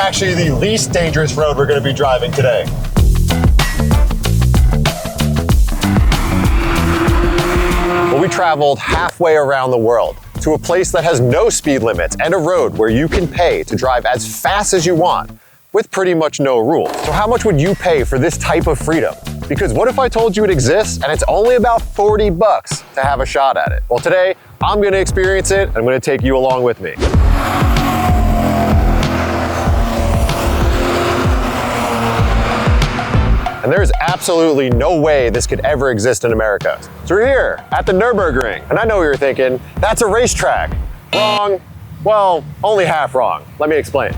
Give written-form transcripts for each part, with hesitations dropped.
actually the least dangerous road we're going to be driving today. Well, we traveled halfway around the world to a place that has no speed limits and a road where you can pay to drive as fast as you want with pretty much no rules. So how much would you pay for this type of freedom? Because what if I told you it exists and it's only about 40 bucks to have a shot at it? Well, today I'm gonna experience it and I'm gonna take you along with me. And there's absolutely no way this could ever exist in America. So we're here at the Nurburg Ring. And I know what you're thinking, that's a racetrack. Wrong, well, only half wrong. Let me explain.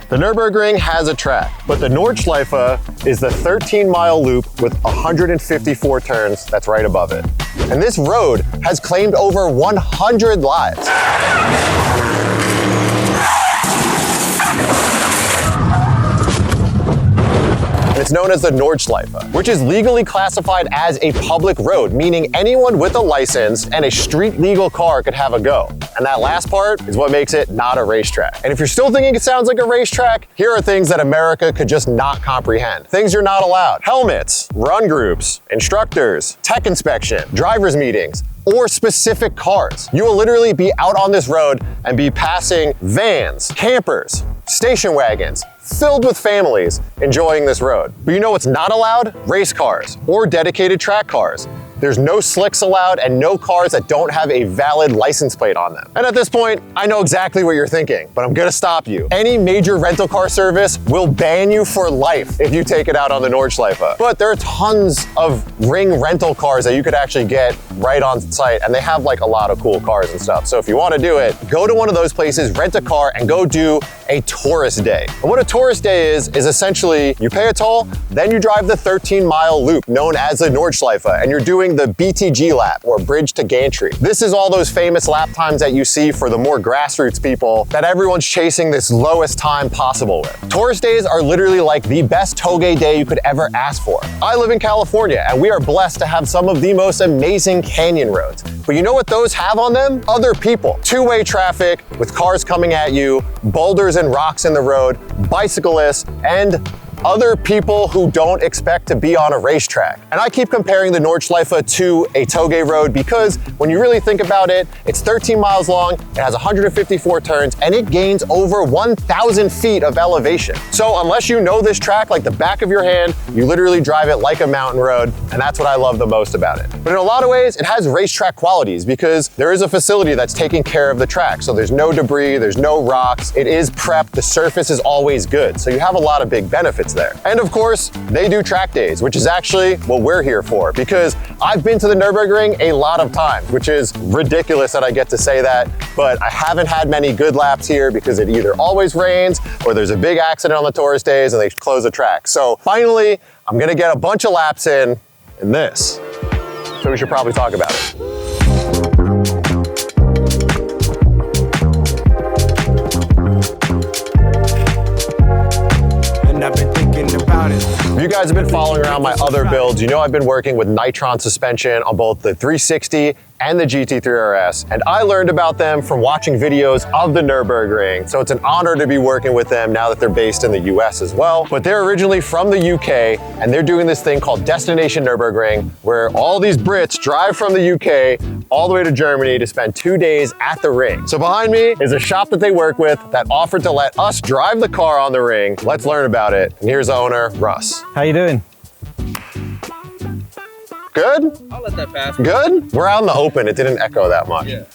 The Nurburg Ring has a track, but the Nordschleife is the 13-mile loop with 154 turns that's right above it. And this road has claimed over 100 lives. It's known as the Nordschleife, which is legally classified as a public road, meaning anyone with a license and a street legal car could have a go. And that last part is what makes it not a racetrack. And if you're still thinking it sounds like a racetrack, here are things that America could just not comprehend. Things you're not allowed: helmets, run groups, instructors, tech inspection, driver's meetings, or specific cars. You will literally be out on this road and be passing vans, campers, station wagons, filled with families enjoying this road. But you know what's not allowed? Race cars or dedicated track cars. There's no slicks allowed and no cars that don't have a valid license plate on them. And at this point, I know exactly what you're thinking, but I'm gonna stop you. Any major rental car service will ban you for life if you take it out on the Nordschleife. But there are tons of ring rental cars that you could actually get right on site, and they have like a lot of cool cars and stuff. So if you wanna do it, go to one of those places, rent a car, and go do a tourist day. And what a tourist day is essentially you pay a toll, then you drive the 13-mile loop known as the Nordschleife, and you're doing the BTG lap, or bridge to gantry. This is all those famous lap times that you see for the more grassroots people that everyone's chasing this lowest time possible with. Tourist days are literally like the best toge day you could ever ask for. I live in California and we are blessed to have some of the most amazing canyon roads. But you know what those have on them? Other people. Two-way traffic with cars coming at you, boulders and rocks in the road, bicyclists, and other people who don't expect to be on a racetrack. And I keep comparing the Nordschleife to a toge road because when you really think about it, it's 13 miles long, it has 154 turns, and it gains over 1,000 feet of elevation. So unless you know this track like the back of your hand, you literally drive it like a mountain road, and that's what I love the most about it. But in a lot of ways, it has racetrack qualities because there is a facility that's taking care of the track. So there's no debris, there's no rocks, it is prepped, the surface is always good. So you have a lot of big benefits there. And of course, they do track days, which is actually what we're here for, because I've been to the Nurburg Ring a lot of times, which is ridiculous that I get to say that, but I haven't had many good laps here because it either always rains or there's a big accident on the tourist days and they close the track. So finally, I'm gonna get a bunch of laps in this. So we should probably talk about it. If you guys have been following around my other builds, you know I've been working with Nitron Suspension on both the 360 and the GT3 RS, and I learned about them from watching videos of the Nurburg Ring, so it's an honor to be working with them now that they're based in the US as well. But they're originally from the UK, and they're doing this thing called Destination Nurburgring, where all these Brits drive from the UK all the way to Germany to spend 2 days at the ring. So behind me is a shop that they work with that offered to let us drive the car on the ring. Let's learn about it. And here's the owner, Russ. How you doing? Good? I'll let that pass. Good? We're out in the open. It didn't echo that much. Yeah.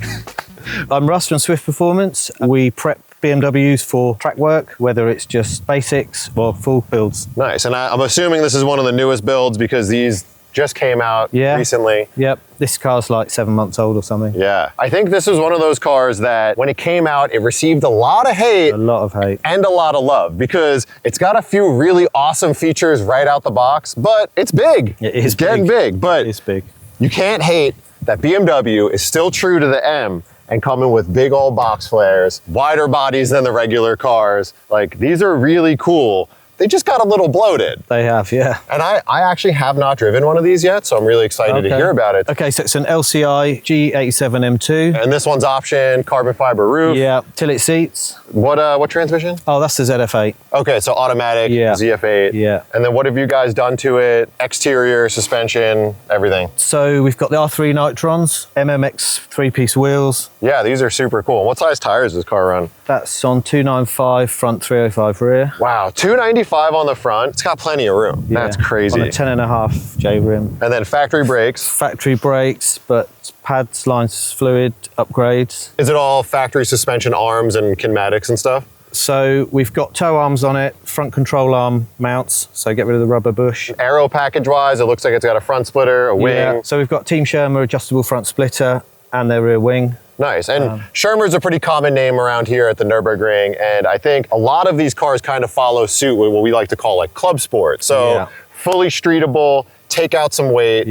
I'm Russ from Swift Performance. We prep BMWs for track work, whether it's just basics or full builds. Nice. And I'm assuming this is one of the newest builds because these just came out recently. Yep. This car's like 7 months old or something. Yeah. I think this was one of those cars that when it came out, it received a lot of hate. A lot of hate. And a lot of love because it's got a few really awesome features right out the box, but it's big. It is it's getting big, but it's big. You can't hate that BMW is still true to the M and coming with big old box flares, wider bodies than the regular cars. Like, these are really cool. they just got a little bloated. They have, yeah. And I actually have not driven one of these yet, so I'm really excited to hear about it. Okay, so it's an LCI G87 M2. And this one's option, carbon fiber roof. Yeah, tilt seats. What transmission? Oh, that's the ZF8. Okay, so automatic, ZF8. Yeah. And then what have you guys done to it? Exterior, suspension, everything. So we've got the R3 Nitrons, MMX 3-piece wheels. Yeah, these are super cool. What size tires does this car run? That's on 295 front, 305 rear. Wow, 295 on the front. It's got plenty of room. Yeah, that's crazy. On a 10.5 J rim. And then factory brakes. Factory brakes, but pads, lines, fluid, upgrades. Is it all factory suspension arms and kinematics and stuff? So we've got toe arms on it, front control arm mounts, so get rid of the rubber bush. Aero package-wise, it looks like it's got a front splitter, a wing. Yeah, so we've got Team Shermer adjustable front splitter and their rear wing. Nice, and Shermer's a pretty common name around here at the Nurburg Ring, and I think a lot of these cars kind of follow suit with what we like to call like club sport. So fully streetable, take out some weight,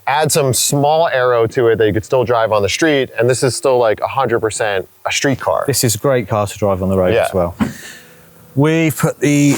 add some small aero to it that you could still drive on the street, and this is still like 100% a street car. This is a great car to drive on the road as well. We've put the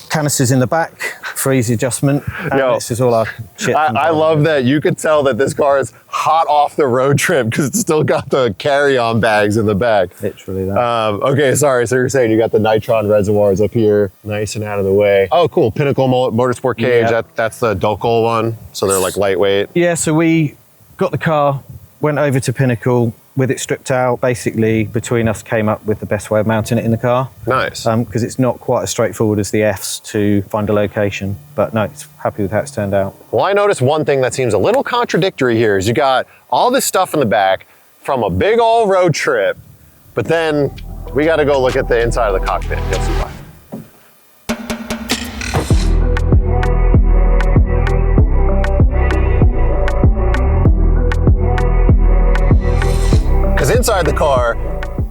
canisters in the back for easy adjustment. And this is all our shit. I love that you could tell that this car is hot off the road trip because it's still got the carry-on bags in the back. Literally that. Okay, sorry. So you're saying you got the Nitron reservoirs up here, nice and out of the way. Oh, cool. Pinnacle Motorsport cage. That's the Docal one. So they're like lightweight. Yeah, so we got the car, went over to Pinnacle, with it stripped out, basically between us came up with the best way of mounting it in the car. Nice. Because it's not quite as straightforward as the Fs to find a location, but no, it's happy with how it's turned out. Well, I noticed one thing that seems a little contradictory here is you got all this stuff in the back from a big old road trip, but then we got to go look at the inside of the cockpit. You'll see why. Because inside the car,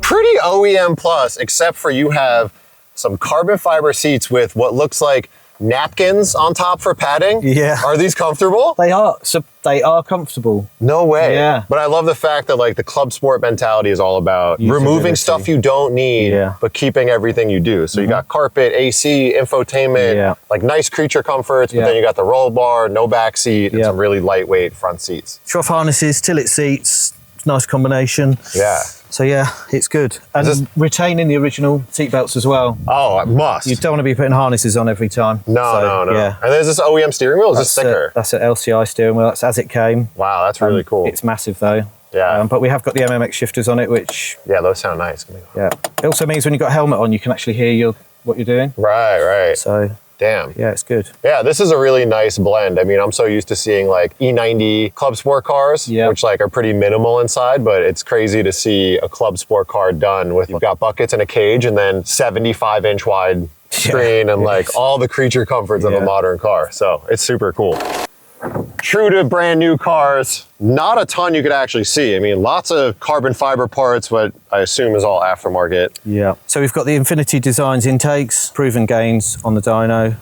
pretty OEM plus, except for you have some carbon fiber seats with what looks like napkins on top for padding. Yeah. Are these comfortable? They are. So they are comfortable. No way. Yeah. But I love the fact that like the club sport mentality is all about removing stuff you don't need, but keeping everything you do. So you got carpet, AC, infotainment, like nice creature comforts, but then you got the roll bar, no back seat, and some really lightweight front seats. Trough harnesses, tilt seats. Nice combination. Yeah. So yeah, it's good. And retaining the original seatbelts as well. Oh, it must. You don't want to be putting harnesses on every time. No. Yeah. And there's this OEM steering wheel, is this thicker? That's an LCI steering wheel, that's as it came. Wow, that's really cool. It's massive though. Yeah. But we have got the MMX shifters on it, which... Yeah, those sound nice. Yeah. It also means when you've got a helmet on, you can actually hear what you're doing. Right. So... Damn. Yeah, it's good. Yeah, this is a really nice blend. I mean, I'm so used to seeing like E90 Club Sport cars, which like are pretty minimal inside, but it's crazy to see a Club Sport car done with, you've got buckets and a cage and then 75-inch wide screen and like all the creature comforts of a modern car. So it's super cool. True to brand new cars, not a ton you could actually see. I mean, lots of carbon fiber parts, what I assume is all aftermarket. Yeah. So we've got the Infinity Designs intakes, proven gains on the dyno.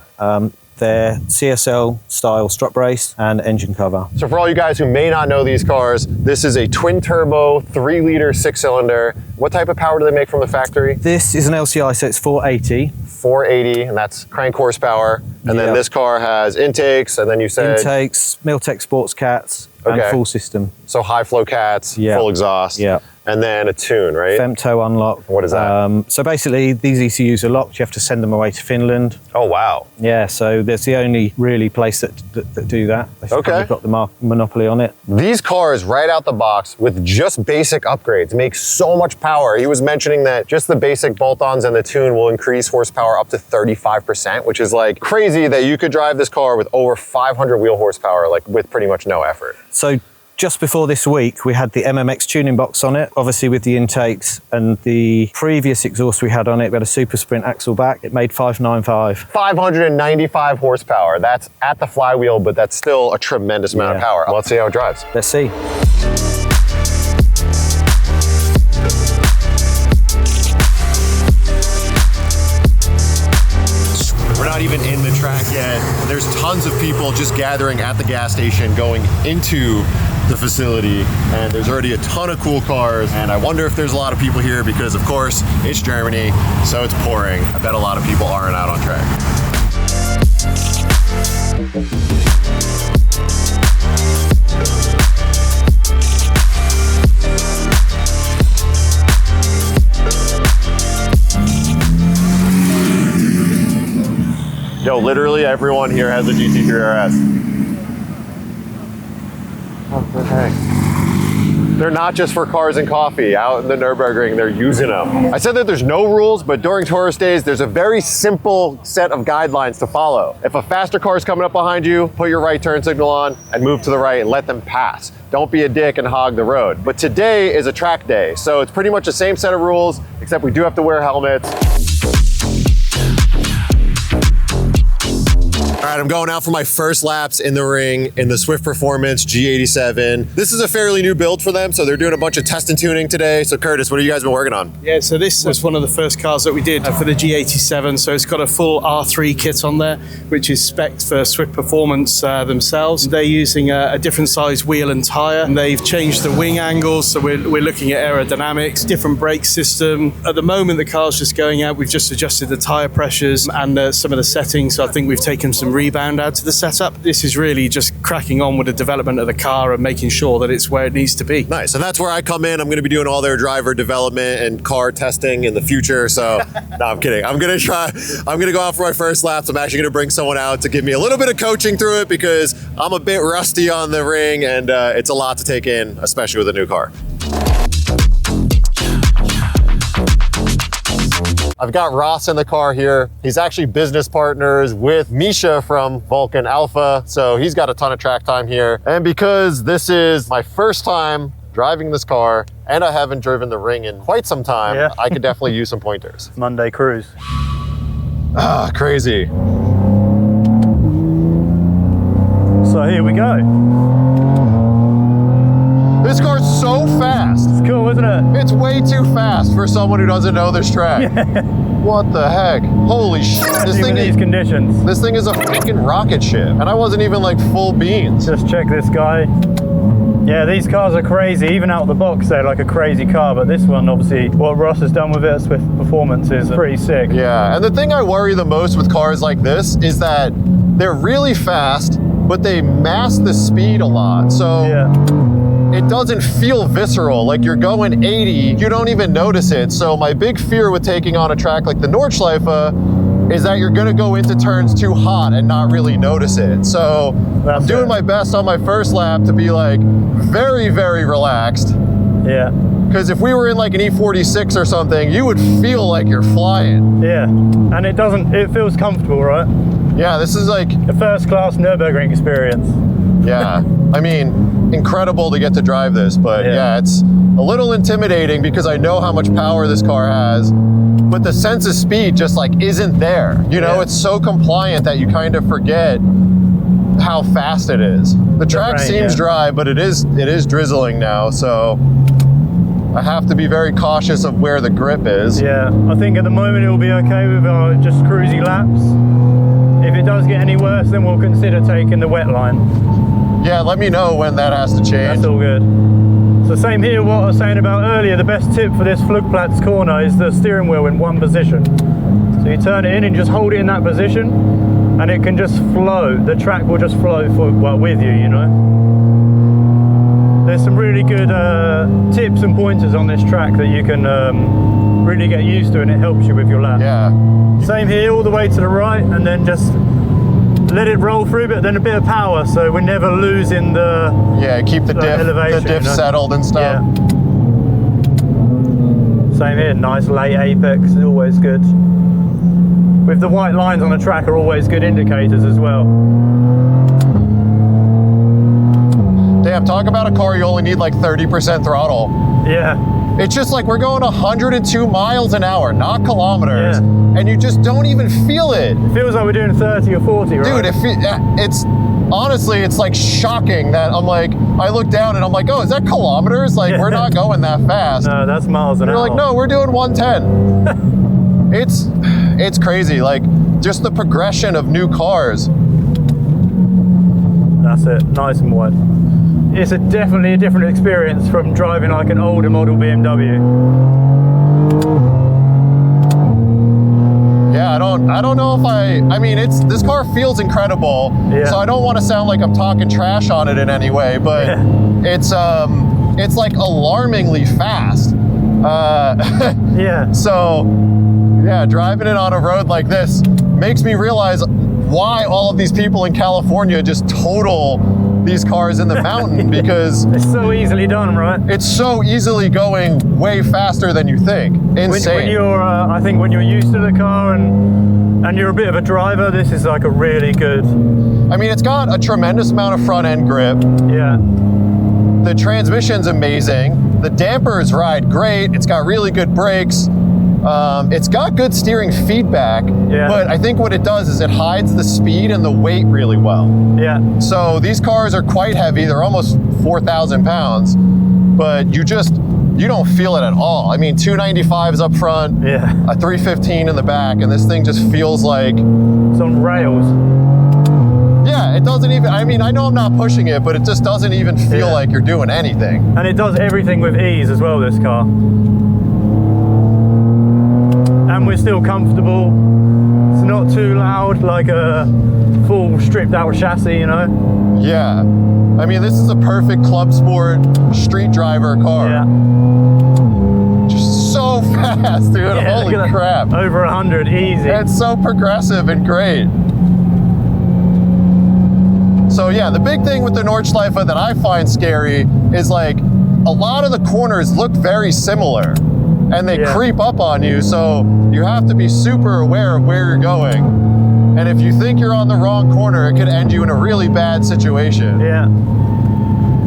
They're CSL style strut brace and engine cover. So for all you guys who may not know these cars, this is a twin turbo, 3-liter, 6-cylinder. What type of power do they make from the factory? This is an LCI, so it's 480. 480, and that's crank horsepower. And then this car has intakes, and then you said... Intakes, Miltech Sports Cats, and full system. So high flow cats, full exhaust. Yeah. And then a tune, right? Femto unlock. What is that? So basically, these ECUs are locked. You have to send them away to Finland. Oh, wow. Yeah, so that's the only really place that do that. They've got the monopoly on it. These cars right out the box with just basic upgrades make so much power. He was mentioning that just the basic bolt-ons and the tune will increase horsepower up to 35%, which is like crazy that you could drive this car with over 500 wheel horsepower, like with pretty much no effort. So just before this week, we had the MMX tuning box on it, obviously with the intakes, and the previous exhaust we had on it, we had a Super Sprint axle back. It made 595. 595 horsepower. That's at the flywheel, but that's still a tremendous amount of power. Let's see how it drives. Let's see. We're not even in the track yet. There's tons of people just gathering at the gas station going into the facility, and there's already a ton of cool cars, and I wonder if there's a lot of people here because of course it's Germany, so it's pouring. I bet a lot of people aren't out on track. Yo, literally everyone here has a GT3 RS. What the heck? They're not just for cars and coffee. Out in the Nurburg Ring, they're using them. I said that there's no rules, but during tourist days, there's a very simple set of guidelines to follow. If a faster car is coming up behind you, put your right turn signal on and move to the right and let them pass. Don't be a dick and hog the road. But today is a track day, so it's pretty much the same set of rules, except we do have to wear helmets. All right, I'm going out for my first laps in the ring in the Swift Performance G87. This is a fairly new build for them, so they're doing a bunch of test and tuning today. So Curtis, what have you guys been working on? Yeah, so this was one of the first cars that we did for the G87. So it's got a full R3 kit on there, which is spec'd for Swift Performance themselves. They're using a different size wheel and tyre, and they've changed the wing angles. So we're looking at aerodynamics, different brake system. At the moment, the car's just going out. We've just adjusted the tyre pressures and some of the settings. So I think we've taken some rebound out to the setup. This is really just cracking on with the development of the car and making sure that it's where it needs to be. Nice, and that's where I come in. I'm gonna be doing all their driver development and car testing in the future, so no, I'm kidding. I'm gonna go out for my first laps. I'm actually gonna bring someone out to give me a little bit of coaching through it because I'm a bit rusty on the ring and it's a lot to take in, especially with a new car. I've got Ross in the car here. He's actually business partners with Misha from Vulcan Alpha, so he's got a ton of track time here. And because this is my first time driving this car, and I haven't driven the ring in quite some time, I could definitely use some pointers. Monday cruise. Ah, crazy. So here we go. This car's so fast. It's cool, isn't it? It's way too fast for someone who doesn't know this track. Yeah. What the heck? Holy shit. This conditions. This thing is a freaking rocket ship. And I wasn't even like full beans. Just check this guy. Yeah, these cars are crazy. Even out of the box, they're like a crazy car. But this one, obviously, what Ross has done with it at Swift Performance is pretty sick. Yeah, and the thing I worry the most with cars like this is that they're really fast, but they mask the speed a lot. So it doesn't feel visceral. Like you're going 80, you don't even notice it. So my big fear with taking on a track like the Nordschleife is that you're gonna go into turns too hot and not really notice it. So I'm doing my best on my first lap to be like very, very relaxed. Yeah. Because if we were in like an E46 or something, you would feel like you're flying. Yeah, and it feels comfortable, right? Yeah, this is like a first class Nurburgring experience. Yeah, I mean, incredible to get to drive this, but yeah, it's a little intimidating because I know how much power this car has, but the sense of speed just like isn't there. You know, it's so compliant that you kind of forget how fast it is. The track seems dry, but it is drizzling now, so I have to be very cautious of where the grip is. Yeah, I think at the moment it will be okay with just cruisy laps. If it does get any worse, then we'll consider taking the wet line. Yeah, let me know when that has to change. That's all good. So same here, what I was saying about earlier, the best tip for this Flugplatz corner is the steering wheel in one position. So you turn it in and just hold it in that position, and it can just flow. The track will just flow with you, you know. There's some really good tips and pointers on this track that you can really get used to, and it helps you with your lap. Yeah. Same here, all the way to the right, and then just let it roll through, but then a bit of power, so we're never losing the keep the diff, elevation, the diff settled and stuff. Yeah. Same here, nice late apex, always good. With the white lines on the track are always good indicators as well. Damn, talk about a car you only need like 30% throttle. Yeah. It's just like we're going 102 miles an hour, not kilometers, and you just don't even feel it. It feels like we're doing 30 or 40, right? Dude, it's honestly, it's like shocking that I'm like, I look down and I'm like, oh, is that kilometers? Like, we're not going that fast. No, that's miles an hour. You're like, no, we're doing 110. It's crazy, like just the progression of new cars. That's it, nice and wide. It's definitely a different experience from driving like an older model BMW. Yeah, yeah, I don't know if I mean, this car feels incredible. Yeah. So I don't want to sound like I'm talking trash on it in any way, but it's like alarmingly fast. Yeah. So yeah, driving it on a road like this makes me realize why all of these people in California just total these cars in the mountain, because It's so easily done, right? it's so easily going way faster than you think. Insane. When you're, I think when you're used to the car and you're a bit of a driver, this is like a really good. I mean, it's got a tremendous amount of front end grip. Yeah. The transmission's amazing. The dampers ride great. It's got really good brakes. It's got good steering feedback, but I think what it does is it hides the speed and the weight really well. Yeah. So these cars are quite heavy. They're almost 4,000 pounds, but you don't feel it at all. I mean, 295s up front, Yeah. a 315 in the back, and this thing just feels like, It's on rails. yeah, it doesn't even, I mean, I know I'm not pushing it, but it just doesn't even feel like you're doing anything. And it does everything with ease as well, this car. And we're still comfortable. It's not too loud, like a full stripped out chassis, you know? Yeah. I mean, this is a perfect club sport street driver car. Yeah. Just so fast, dude. Yeah, Holy look at that. crap. Over 100, easy. It's so progressive and great. So yeah, the big thing with the Nordschleife that I find scary is like a lot of the corners look very similar and they creep up on you. So you have to be super aware of where you're going. And if you think you're on the wrong corner, it could end you in a really bad situation. Yeah.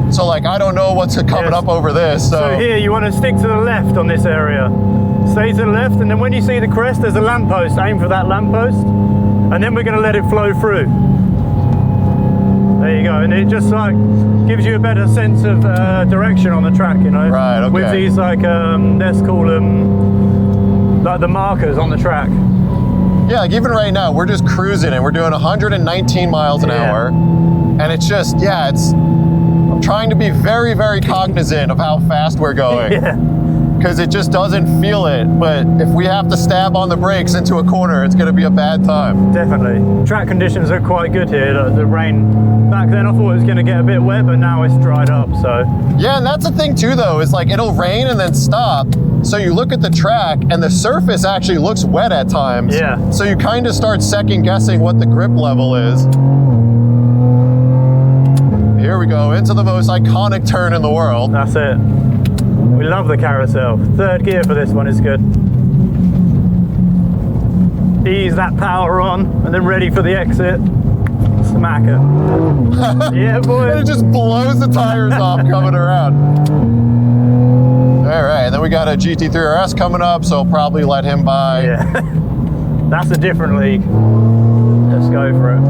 So like, I don't know what's coming up over this. So here, you want to stick to the left on this area. Stay to the left, and then when you see the crest, there's a lamppost. Aim for that lamppost, and then we're going to let it flow through. There you go, and it just like gives you a better sense of direction on the track, you know. Right. Okay. With these like let's call them like the markers on the track. Yeah, like even right now, we're just cruising and we're doing 119 miles an hour, and it's just I'm trying to be very, very cognizant of how fast we're going. Yeah. Because it just doesn't feel it, but if we have to stab on the brakes into a corner, it's going to be a bad time. Definitely. Track conditions are quite good here. The rain, back then I thought it was going to get a bit wet, but now it's dried up, so. Yeah, and that's the thing too though, is like it'll rain and then stop, so you look at the track and the surface actually looks wet at times. Yeah. So you kind of start second guessing what the grip level is. Here we go, into the most iconic turn in the world. That's it. We love the carousel. Third gear for this one is good. Ease that power on and then ready for the exit. Smack it. Yeah, boy. And it just blows the tires off coming around. All right, then we got a GT3 RS coming up, so I'll probably let him by. Yeah. That's a different league. Let's go for it.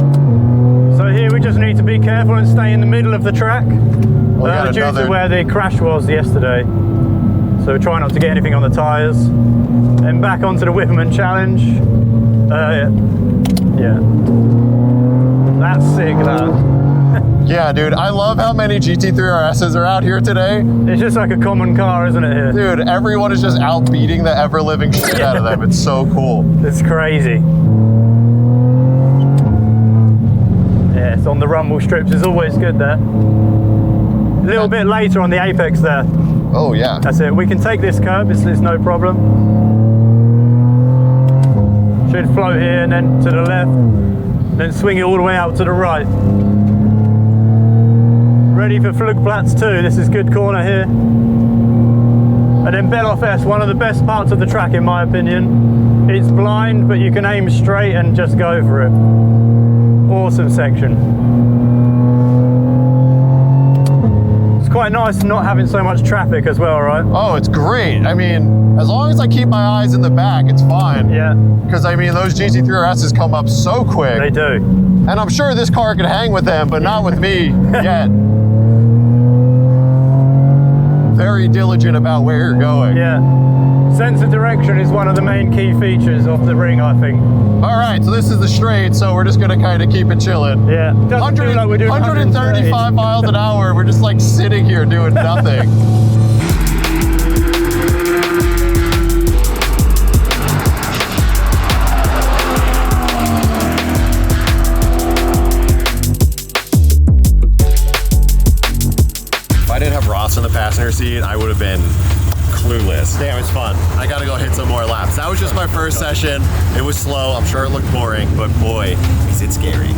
So here we just need to be careful and stay in the middle of the track. Due to where the crash was yesterday. So try not to get anything on the tyres. Then back onto the Whipperman Challenge. Yeah. That's sick, that. Yeah, dude, I love how many GT3 RSs are out here today. It's just like a common car, isn't it, here? Dude, everyone is just out beating the ever-living shit out of them. It's so cool. It's crazy. Yeah, it's on the rumble strips. It's always good there. A little bit later on the apex there. Oh, yeah. That's it. We can take this curb. It's no problem. Should float here and then to the left. Then swing it all the way out to the right. Ready for Flugplatz 2. This is good corner here. And then Beloff S, one of the best parts of the track in my opinion. It's blind, but you can aim straight and just go for it. Awesome section. Quite nice not having so much traffic as well, right? Oh, it's great. I mean, as long as I keep my eyes in the back, it's fine. Yeah. Because I mean, those GT3 RSs come up so quick. They do. And I'm sure this car can hang with them, but not with me yet. Very diligent about where you're going. Yeah. Sense of direction is one of the main key features of the Ring, I think. All right, so this is the straight, so we're just gonna kind of keep it chilling. Yeah. 135 miles an hour, we're just like sitting here doing nothing. clueless. Damn, it's fun. I gotta go hit some more laps. That was just my first session. It was slow. I'm sure it looked boring, but boy, is it scary.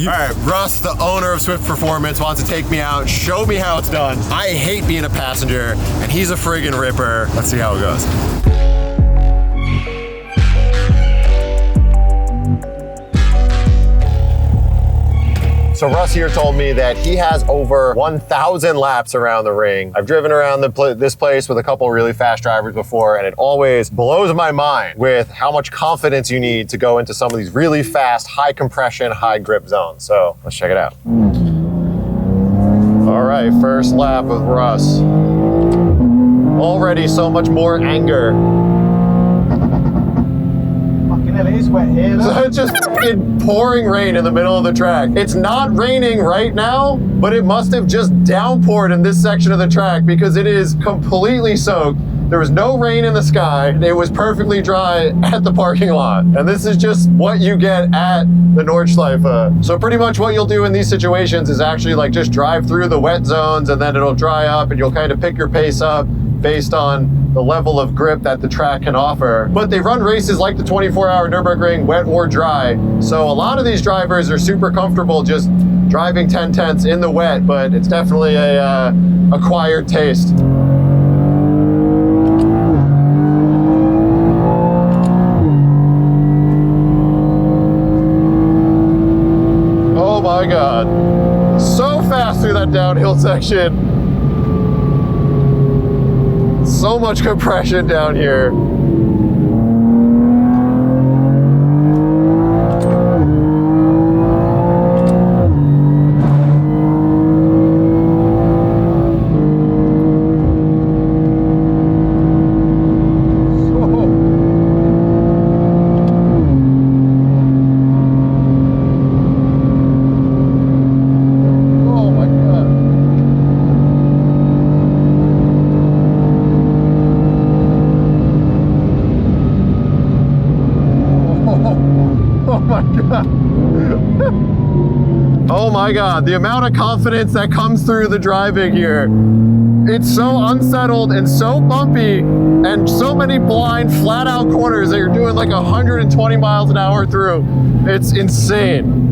All right, Russ, the owner of Swift Performance, wants to take me out, show me how it's done. I hate being a passenger, and he's a friggin' ripper. Let's see how it goes. So Russ here told me that he has over 1,000 laps around the ring. I've driven around this place with a couple really fast drivers before, and it always blows my mind with how much confidence you need to go into some of these really fast, high compression, high grip zones. So let's check it out. All right, first lap with Russ. Already so much more anger. It is wet here. So it's just pouring rain in the middle of the track. It's not raining right now, but it must have just downpoured in this section of the track because it is completely soaked. There was no rain in the sky. It was perfectly dry at the parking lot. And this is just what you get at the Nordschleife. So pretty much what you'll do in these situations is actually like just drive through the wet zones and then it'll dry up and you'll kind of pick your pace up based on the level of grip that the track can offer. But they run races like the 24-hour Nurburg Ring, wet or dry. So a lot of these drivers are super comfortable just driving 10/10ths in the wet, but it's definitely a acquired taste. Oh my God. So fast through that downhill section. So much compression down here. Oh my God, the amount of confidence that comes through the driving here. It's so unsettled and so bumpy and so many blind, flat out corners that you're doing like 120 miles an hour through. It's insane.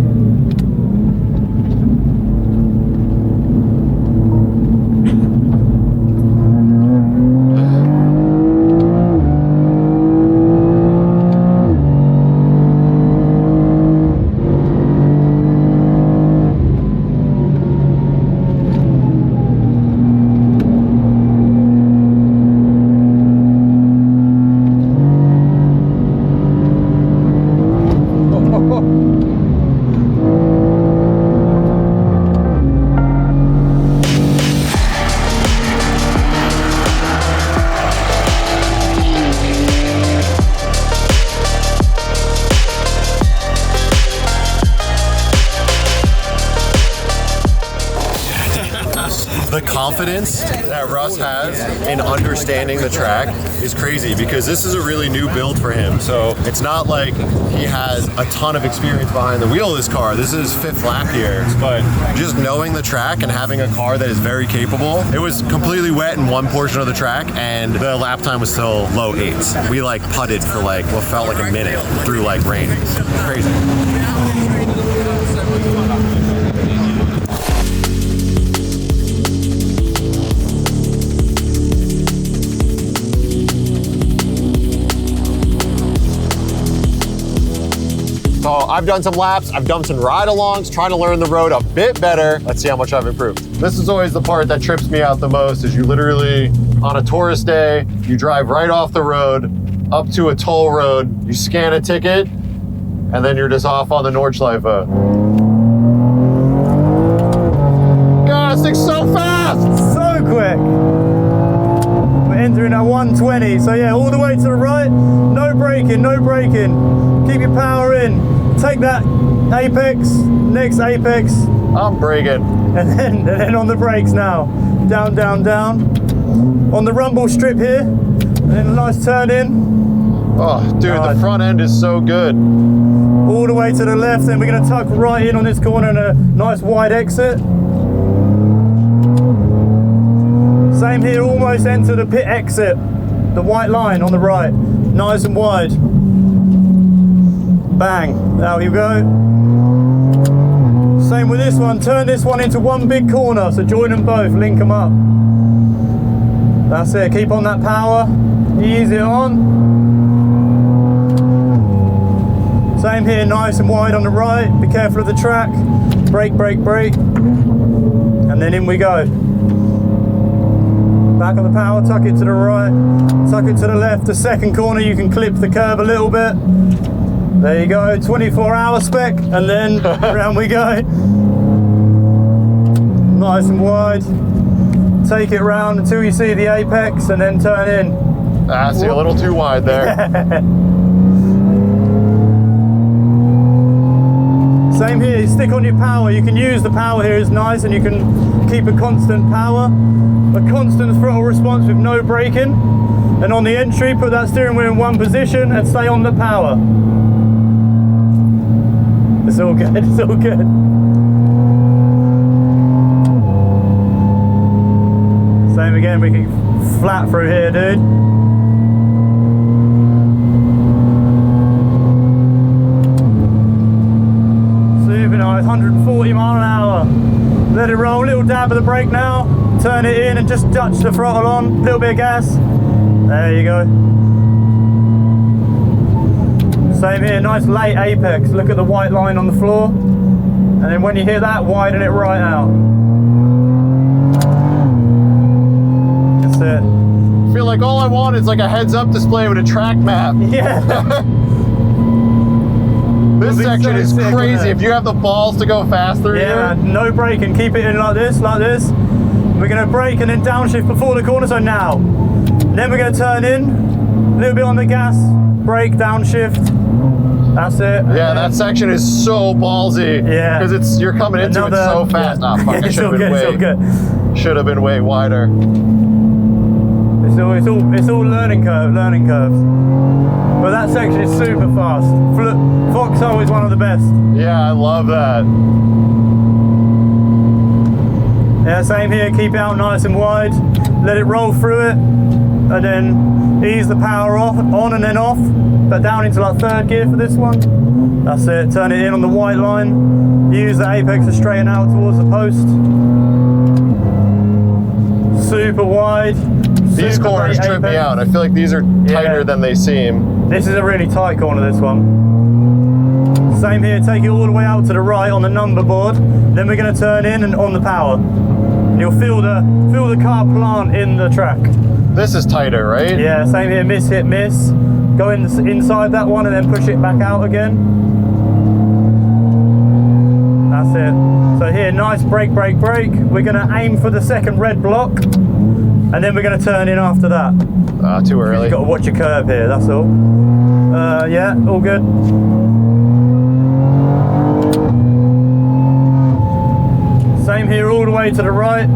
The confidence that Russ has in understanding the track is crazy because this is a really new build for him. So it's not like he has a ton of experience behind the wheel of this car. This is his 5th lap here, but just knowing the track and having a car that is very capable. It was completely wet in one portion of the track and the lap time was still low 8s. We like putted for like what felt like a minute through like rain. Crazy. So I've done some laps, I've done some ride-alongs, trying to learn the road a bit better. Let's see how much I've improved. This is always the part that trips me out the most, is you literally, on a tourist day, you drive right off the road, up to a toll road, you scan a ticket, and then you're just off on the Nordschleife. God, this thing's so fast! So quick. We're entering at 120, so yeah, all the way to the right, no braking, no braking. Keep your power in. Take that apex, next apex. I'm braking. And then on the brakes now. Down, down, down. On the rumble strip here, and then a nice turn in. Oh, dude, the front end is so good. All the way to the left, then we're gonna tuck right in on this corner and a nice wide exit. Same Same here, almost enter the pit exit. The white line on the right, nice and wide. Bang, out you go. Same with this one, turn this one into one big corner, so join them both, link them up. That's it, keep on that power, ease it on. Same here, nice and wide on the right, be careful of the track. Brake, brake, brake. And then in we go. Back on the power, tuck it to the right, tuck it to the left. The second corner, you can clip the curb a little bit. There you go, 24-hour spec, and then around we go. Nice and wide. Take it round until you see the apex, and then turn in. I see a little too wide there. Same here, stick on your power. You can use the power here, is nice, and you can keep a constant power. A constant throttle response with no braking. And on the entry, put that steering wheel in one position and stay on the power. It's all good, it's all good. Same again, we can flat through here, dude. Super nice, 140 mile an hour. Let it roll, little dab of the brake now. Turn it in and just touch the throttle on, little bit of gas. There you go. Same here, nice late apex. Look at the white line on the floor. And then when you hit that, widen it right out. That's it. I feel like all I want is like a heads-up display with a track map. Yeah. This section is crazy. If you have the balls to go fast through Yeah, here. no braking. Keep it in like this, like this. We're going to brake and then downshift before the corner, so now. Then we're going to turn in, a little bit on the gas, brake, downshift. That's it. Yeah, that section is so ballsy. Yeah. Because you're coming into it so fast. Yeah. Ah, fuck, it should have been should have been way wider. It's all learning curves. But that section is super fast. Vauxhall is one of the best. Yeah, I love that. Yeah, same here, keep it out nice and wide. Let it roll through it. And then ease the power on and then off. But down into like third gear for this one. That's it, turn it in on the white line. Use the apex to straighten out towards the post. Super wide. These corners trip me out. I feel like these are tighter than they seem. This is a really tight corner, this one. Same here, take it all the way out to the right on the number board. Then we're going to turn in and on the power. And you'll feel the car plant in the track. This is tighter, right? Yeah, same here, miss, hit, miss. Go inside that one and then push it back out again. That's it. So here, nice brake, brake, brake. We're going to aim for the second red block. And then we're going to turn in after that. Too early. You've got to watch your curve here, that's all. Yeah, all good. Same here, all the way to the right.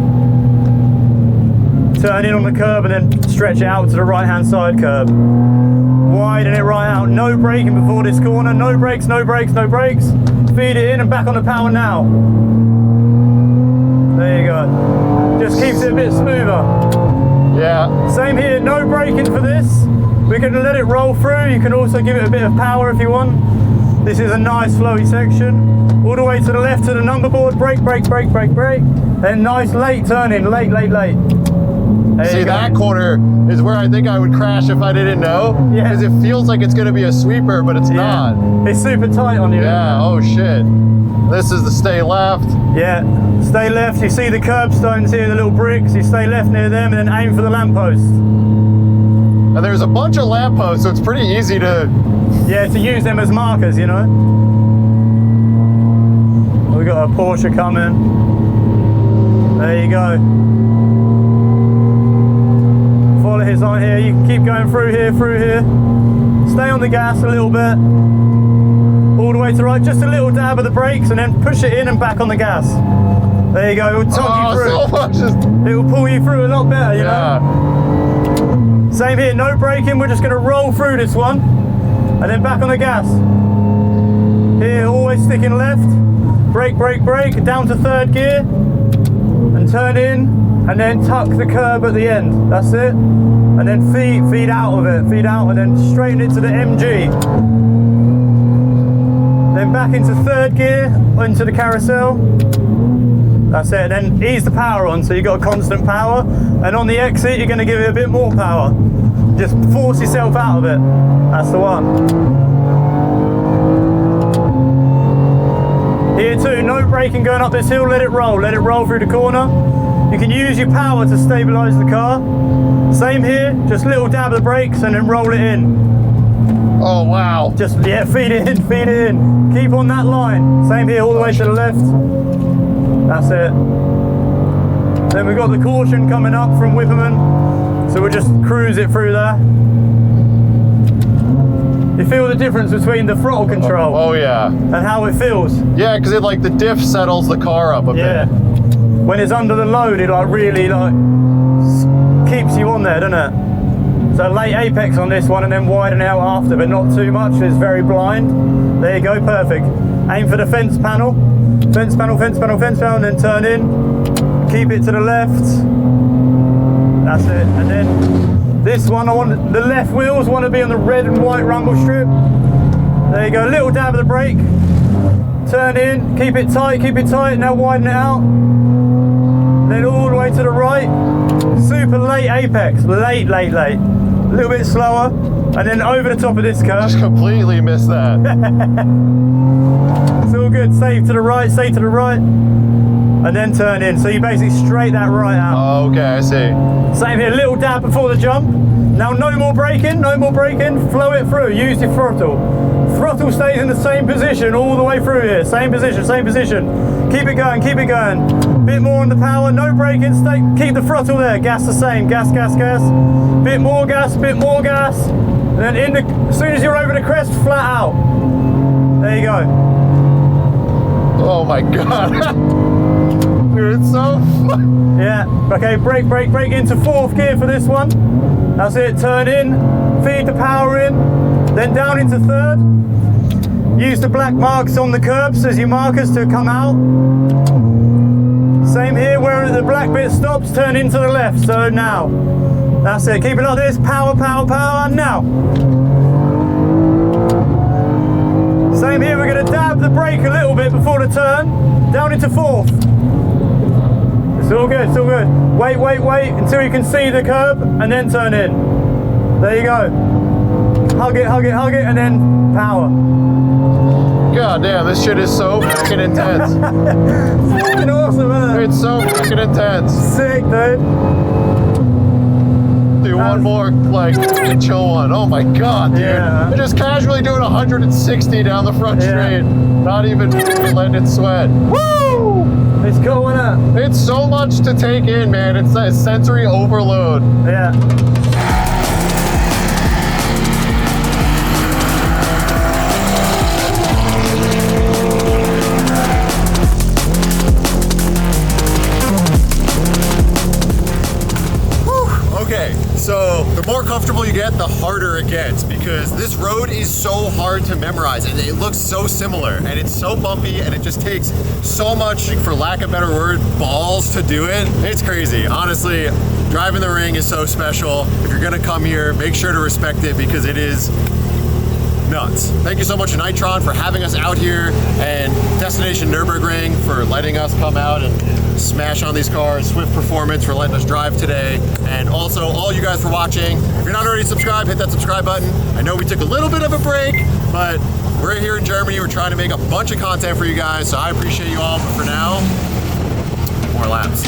Turn in on the curb and then stretch it out to the right-hand side curb. Widen it right out. No braking before this corner. No brakes, no brakes, no brakes. Feed it in and back on the power now. There you go. Just keeps it a bit smoother. Yeah. Same here, no braking for this. We're going to let it roll through. You can also give it a bit of power if you want. This is a nice flowy section. All the way to the left to the number board. Brake, brake, brake, brake, brake. Then nice late turn in. Late, late, late. See, that corner is where I think I would crash if I didn't know. Yeah. Because it feels like it's going to be a sweeper, but it's not. It's super tight on you. Yeah, oh shit. This is the stay left. Yeah, stay left. You see the curbstones here, the little bricks. You stay left near them and then aim for the lamppost. And there's a bunch of lampposts, so it's pretty easy to... Yeah, to use them as markers, you know. We've got a Porsche coming. There you go. Follow his line here. You can keep going through here, through here. Stay on the gas a little bit. All the way to the right. Just a little dab of the brakes and then push it in and back on the gas. There you go. It will tug you through. So much It will pull you through a lot better, you know. Same here. No braking. We're just going to roll through this one. And then back on the gas. Here, always sticking left. Brake, brake, brake. Down to third gear. And turn in. and then tuck the curb at the end. That's it. And then feed out of it, feed out, and then straighten it to the MG. Then back into third gear, into the carousel. That's it, and then ease the power on, so you've got a constant power. And on the exit, you're gonna give it a bit more power. Just force yourself out of it. That's the one. Here too, no braking going up this hill, let it roll through the corner. You can use your power to stabilise the car. Same here, just little dab of the brakes and then roll it in. Oh, wow. Just, yeah, feed it in, feed it in. Keep on that line. Same here, all the way to the left. That's it. Then we've got the caution coming up from Whipperman. So we'll just cruise it through there. You feel the difference between the throttle control Oh, yeah. and how it feels. Yeah, because it, like, the diff settles the car up a Yeah. bit. When it's under the load, it like really like keeps you on there, doesn't it? So late apex on this one and then widen out after, but not too much. It's very blind. There you go, perfect. Aim for the fence panel. Fence panel, fence panel, fence panel, and then turn in. Keep it to the left. That's it. And then this one, I want the left wheels want to be on the red and white rumble strip. There you go, little dab of the brake. Turn in, keep it tight, now widen it out. Then all the way to the right. Super late apex, late. A little bit slower, and then over the top of this curve. Just completely missed that. It's all good, stay to the right, and then turn in. So you basically straight that right out. Oh, okay, I see. Same here, little dab before the jump. Now no more braking, flow it through, use your throttle. Throttle stays in the same position all the way through here. Same position. Keep it going. Bit more on the power, no braking, keep the throttle there. Gas the same, gas. Bit more gas. And then as soon as you're over the crest, flat out. There you go. Oh my God. Dude, it's so fun. Yeah, okay, brake into fourth gear for this one. That's it, turn in, feed the power in, then down into third. Use the black marks on the curbs as your markers to come out. Same here, where the black bit stops, turn into the left, so now. That's it, keep it like this, power, now. Same here, we're gonna dab the brake a little bit before the turn, down into fourth. It's all good. Wait until you can see the curb and then turn in. There you go. Hug it, and then power. God damn, this shit is so fucking intense. Fucking awesome, isn't it? It's so fucking intense. Sick, dude. Do one more, like, chill one. Oh my God, dude. Yeah. They're just casually doing 160 down the front straight. Not even letting it sweat. Woo! It's cool, isn't it? It's so much to take in, man. It's a sensory overload. Yeah. Okay, so the more comfortable you get, the harder it gets, because this road is so hard to memorize and it looks so similar and it's so bumpy and it just takes so much, for lack of a better word, balls to do it. It's crazy. Honestly, driving the ring is so special. If you're gonna come here, make sure to respect it because it is nuts. Thank you so much to Nitron for having us out here, and Destination Nurburgring for letting us come out and smash on these cars, Swift Performance for letting us drive today, and also all you guys for watching. If you're not already subscribed, hit that subscribe button. I know we took a little bit of a break, but we're here in Germany. We're trying to make a bunch of content for you guys, so I appreciate you all, but for now, more laps.